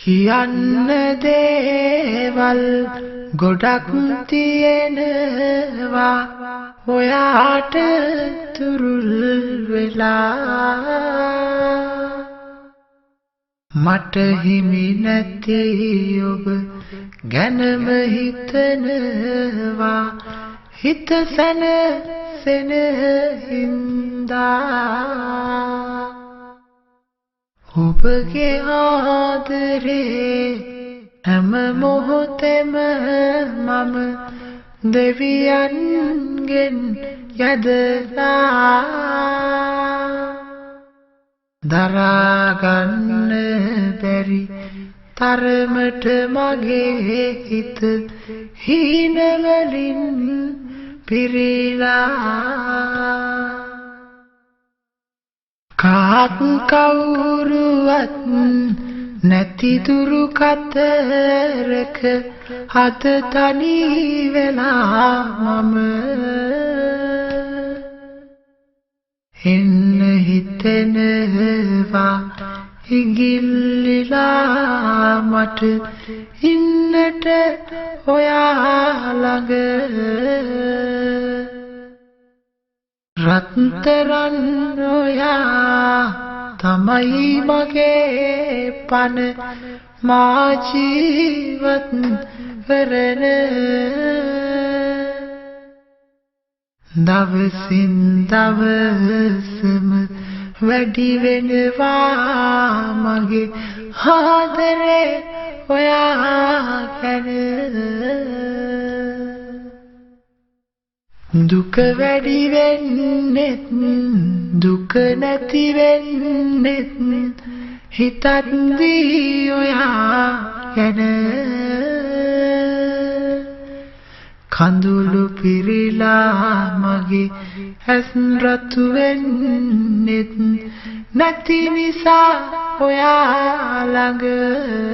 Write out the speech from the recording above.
කියන්න දේවල් ගොඩක් තියෙනවා ඔයාට තුරුල් වෙලා මට හිමි නැති ඔබ ගැනම හිතනවා හිත සැනසෙන හින්දා ඔබගේ ආදරේ හැම මොහොතෙම මම දෙවියන්ගෙන් යදලා දරාගන්න බැරි තරමට මගේ හිත හීන වලින් පිරීලා කාත් කවුරුවත් නැති දුරු කතරක අත තනි වෙලා මම එන්න හිතෙනවා ඉගිල්ලිලා මට ඉන්නට ඔයා ළඟ රත්තරන් ඔයා තමයි මගේ පන මා ජීවත් කරන දවසින් දවසම වැඩි වෙනවා මගේ ආදරේ ඔයා ගැන දුක වැඩි වෙන්නෙත් දුක නැති වෙන්නෙත් හිතද්දී ඔයා ගැන කඳුළු පිරීලා මගේ ඇස් රතු වෙන්නෙත් නැති නිසා ඔයා ළඟ